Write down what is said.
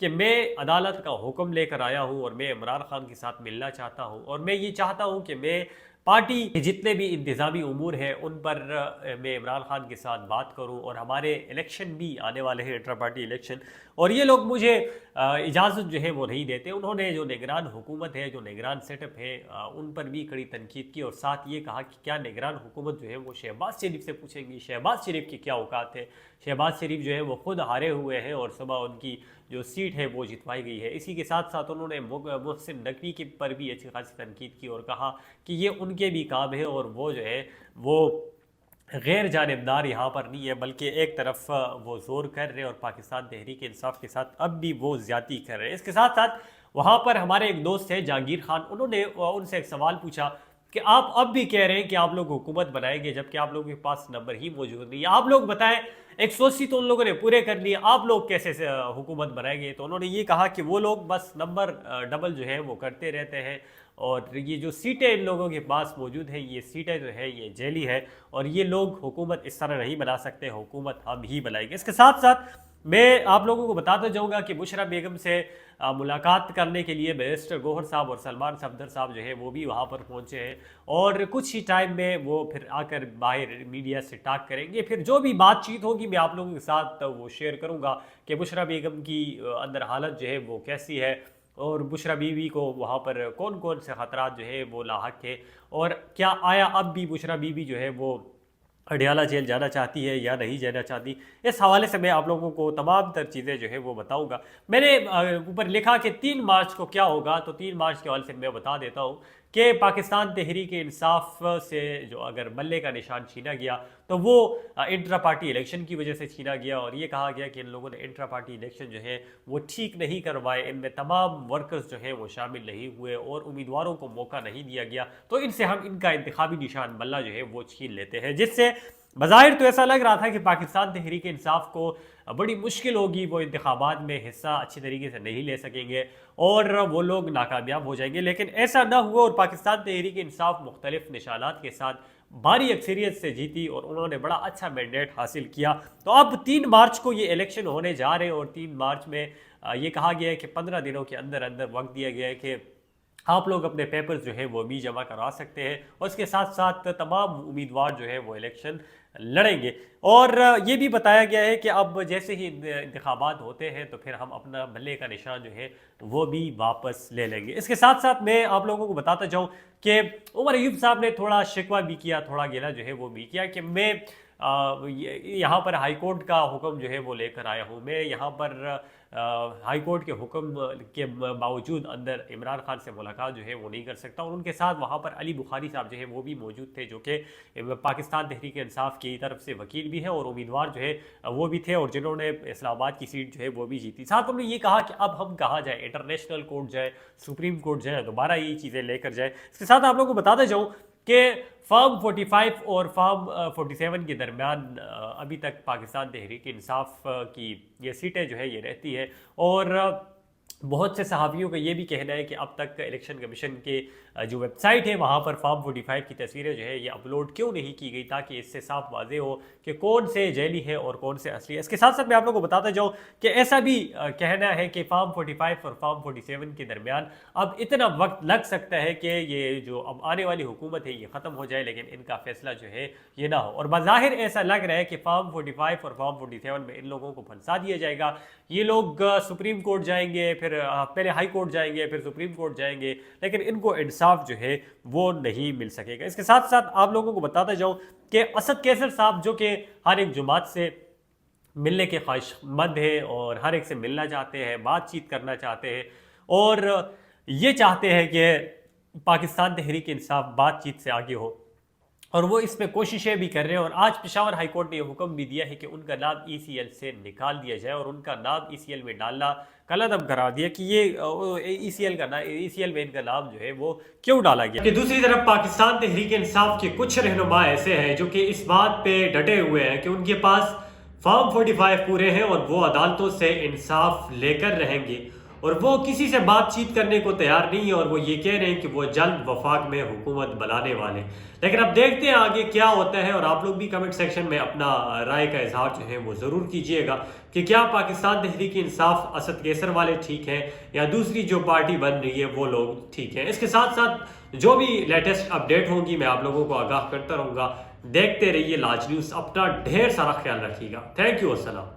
کہ میں عدالت کا حکم لے کر آیا ہوں اور میں عمران خان کے ساتھ ملنا چاہتا ہوں، اور میں یہ چاہتا ہوں کہ میں پارٹی کے جتنے بھی انتظامی امور ہیں ان پر میں عمران خان کے ساتھ بات کروں، اور ہمارے الیکشن بھی آنے والے ہیں، انٹرا پارٹی الیکشن، اور یہ لوگ مجھے اجازت جو ہے وہ نہیں دیتے۔ انہوں نے جو نگران حکومت ہے، جو نگران سیٹ اپ ہے، ان پر بھی کڑی تنقید کی، اور ساتھ یہ کہا کہ کیا نگران حکومت جو ہے وہ شہباز شریف سے پوچھیں گی، شہباز شریف کی کیا اوقات ہے؟ شہباز شریف جو ہے وہ خود ہارے ہوئے ہیں اور صبح ان کی جو سیٹ ہے وہ جتوائی گئی ہے۔ اسی کے ساتھ ساتھ انہوں نے محسن نقوی کے پر بھی اچھی خاصی تنقید کی اور کہا کہ یہ ان کے بھی کام ہے، اور وہ جو ہے وہ غیر جانبدار یہاں پر نہیں ہے، بلکہ ایک طرف وہ زور کر رہے ہیں اور پاکستان تحریک انصاف کے ساتھ اب بھی وہ زیادتی کر رہے ہیں۔ اس کے ساتھ ساتھ وہاں پر ہمارے ایک دوست ہیں جہانگیر خان، انہوں نے ان سے ایک سوال پوچھا کہ آپ اب بھی کہہ رہے ہیں کہ آپ لوگ حکومت بنائیں گے جبکہ آپ لوگوں کے پاس نمبر ہی موجود نہیں ہے، آپ لوگ بتائیں 180 تو ان لوگوں نے پورے کر لیے، آپ لوگ کیسے حکومت بنائیں گے؟ تو انہوں نے یہ کہا کہ وہ لوگ بس نمبر ڈبل جو ہے وہ کرتے رہتے ہیں، اور یہ جو سیٹیں ان لوگوں کے پاس موجود ہیں یہ سیٹیں جو ہے یہ جیلی ہے، اور یہ لوگ حکومت اس طرح نہیں بنا سکتے، حکومت ہم ہی بنائیں گے۔ اس کے ساتھ ساتھ میں آپ لوگوں کو بتاتا جاؤں گا کہ بشرا بیگم سے ملاقات کرنے کے لیے بیرسٹر گوہر صاحب اور سلمان صفدر صاحب جو ہے وہ بھی وہاں پر پہنچے ہیں، اور کچھ ہی ٹائم میں وہ پھر آ کر باہر میڈیا سے ٹاک کریں گے۔ پھر جو بھی بات چیت ہوگی میں آپ لوگوں کے ساتھ وہ شیئر کروں گا کہ بشرا بیگم کی اندر حالت جو ہے وہ کیسی ہے، اور بشرا بیوی کو وہاں پر کون کون سے خطرات جو ہے وہ لاحق ہے، اور کیا آیا اب بھی بشرا بیوی جو ہے وہ اڈیالہ جیل جانا چاہتی ہے یا نہیں جانا چاہتی۔ اس حوالے سے میں آپ لوگوں کو تمام تر چیزیں جو ہے وہ بتاؤں گا۔ میں نے اوپر لکھا کہ 3 مارچ کو کیا ہوگا، تو 3 مارچ کے حوالے سے میں بتا دیتا ہوں کہ پاکستان تحریک انصاف سے جو اگر بلے کا نشان چھینا گیا تو وہ انٹرا پارٹی الیکشن کی وجہ سے چھینا گیا، اور یہ کہا گیا کہ ان لوگوں نے انٹرا پارٹی الیکشن جو ہے وہ ٹھیک نہیں کروائے، ان میں تمام ورکرز جو ہیں وہ شامل نہیں ہوئے اور امیدواروں کو موقع نہیں دیا گیا، تو ان سے ہم ان کا انتخابی نشان بلہ جو ہے وہ چھین لیتے ہیں، جس سے بظاہر تو ایسا لگ رہا تھا کہ پاکستان تحریک انصاف کو بڑی مشکل ہوگی، وہ انتخابات میں حصہ اچھی طریقے سے نہیں لے سکیں گے اور وہ لوگ ناکامیاب ہو جائیں گے، لیکن ایسا نہ ہوا، اور پاکستان تحریک انصاف مختلف نشانات کے ساتھ بھاری اکثریت سے جیتی اور انہوں نے بڑا اچھا مینڈیٹ حاصل کیا۔ تو اب 3 مارچ کو یہ الیکشن ہونے جا رہے ہیں، اور 3 مارچ میں یہ کہا گیا ہے کہ 15 دنوں کے اندر اندر وقت دیا گیا ہے کہ آپ لوگ اپنے پیپرز جو ہے وہ بھی جمع کروا سکتے ہیں، اور اس کے ساتھ ساتھ تمام امیدوار جو ہے وہ الیکشن لڑیں گے، اور یہ بھی بتایا گیا ہے کہ اب جیسے ہی انتخابات ہوتے ہیں تو پھر ہم اپنا بلے کا نشان جو ہے وہ بھی واپس لے لیں گے۔ اس کے ساتھ ساتھ میں آپ لوگوں کو بتاتا جاؤں کہ عمر ایوب صاحب نے تھوڑا شکوہ بھی کیا، تھوڑا گلہ جو ہے وہ بھی کیا کہ میں یہاں پر ہائی کورٹ کا حکم جو ہے وہ لے کر آیا ہوں، میں یہاں پر ہائی کورٹ کے حکم کے باوجود اندر عمران خان سے ملاقات جو ہے وہ نہیں کر سکتا، اور ان کے ساتھ وہاں پر علی بخاری صاحب جو ہے وہ بھی موجود تھے، جو کہ پاکستان تحریک انصاف کی طرف سے وکیل بھی ہیں اور امیدوار جو ہے وہ بھی تھے، اور جنہوں نے اسلام آباد کی سیٹ جو ہے وہ بھی جیتی۔ ساتھ ہم نے یہ کہا کہ اب ہم کہاں جائیں، انٹرنیشنل کورٹ جائیں، سپریم کورٹ جائیں، دوبارہ یہ چیزیں لے کر جائیں۔ اس کے ساتھ آپ لوگوں کو بتاتا جاؤں کہ فارم 45 اور فارم 47 کے درمیان ابھی تک پاکستان تحریک انصاف کی یہ سیٹیں جو ہے یہ رہتی ہے، اور بہت سے صحافیوں کا یہ بھی کہنا ہے کہ اب تک الیکشن کمیشن کے جو ویب سائٹ ہے وہاں پر فارم 45 کی تصویریں جو ہے یہ اپلوڈ کیوں نہیں کی گئی، تاکہ اس سے صاف واضح ہو کہ کون سے جعلی ہے اور کون سے اصلی ہے۔ اس کے ساتھ ساتھ میں آپ لوگوں کو بتاتا جاؤں کہ ایسا بھی کہنا ہے کہ فارم 45 اور فارم 47 کے درمیان اب اتنا وقت لگ سکتا ہے کہ یہ جو اب آنے والی حکومت ہے یہ ختم ہو جائے، لیکن ان کا فیصلہ جو ہے یہ نہ ہو، اور بظاہر ایسا لگ رہا ہے کہ فارم 45 اور فارم 47 میں ان لوگوں کو پھنسا دیا جائے گا، یہ لوگ سپریم کورٹ جائیں گے، پھر پہلے ہائی کورٹ جائیں گے، پھر سپریم کورٹ جائیں گے، لیکن ان کو انصاف جو ہے وہ نہیں مل سکے گا۔ اس کے ساتھ ساتھ آپ لوگوں کو بتاتا جاؤں کہ اسد کیسر صاحب جو کہ ہر ایک جماعت سے ملنے کے خواہش مند ہیں اور ہر ایک سے ملنا چاہتے ہیں، بات چیت کرنا چاہتے ہیں، اور یہ چاہتے ہیں کہ پاکستان تحریک انصاف بات چیت سے آگے ہو، اور وہ اس پہ کوششیں بھی کر رہے ہیں، اور آج پشاور ہائی کورٹ نے یہ حکم بھی دیا ہے کہ ان کا نام ECL سے نکال دیا جائے، اور ان کا نام ECL میں ڈالنا کالعدم کرا دیا کہ یہ ECL میں ان کا نام جو ہے وہ کیوں ڈالا گیا۔ کہ دوسری طرف پاکستان تحریک انصاف کے کچھ رہنما ایسے ہیں جو کہ اس بات پہ ڈٹے ہوئے ہیں کہ ان کے پاس فارم 45 پورے ہیں اور وہ عدالتوں سے انصاف لے کر رہیں گے، اور وہ کسی سے بات چیت کرنے کو تیار نہیں ہے، اور وہ یہ کہہ رہے ہیں کہ وہ جلد وفاق میں حکومت بلانے والے۔ لیکن اب دیکھتے ہیں آگے کیا ہوتا ہے، اور آپ لوگ بھی کمنٹ سیکشن میں اپنا رائے کا اظہار جو ہے وہ ضرور کیجئے گا کہ کیا پاکستان تحریک انصاف اسد کیسر والے ٹھیک ہیں یا دوسری جو پارٹی بن رہی ہے وہ لوگ ٹھیک ہیں۔ اس کے ساتھ ساتھ جو بھی لیٹسٹ اپڈیٹ ہوں گی میں آپ لوگوں کو آگاہ کرتا رہوں گا۔ دیکھتے رہیے لاج نیوز، اپنا ڈھیر سارا خیال رکھیے گا۔ تھینک یو، السلام۔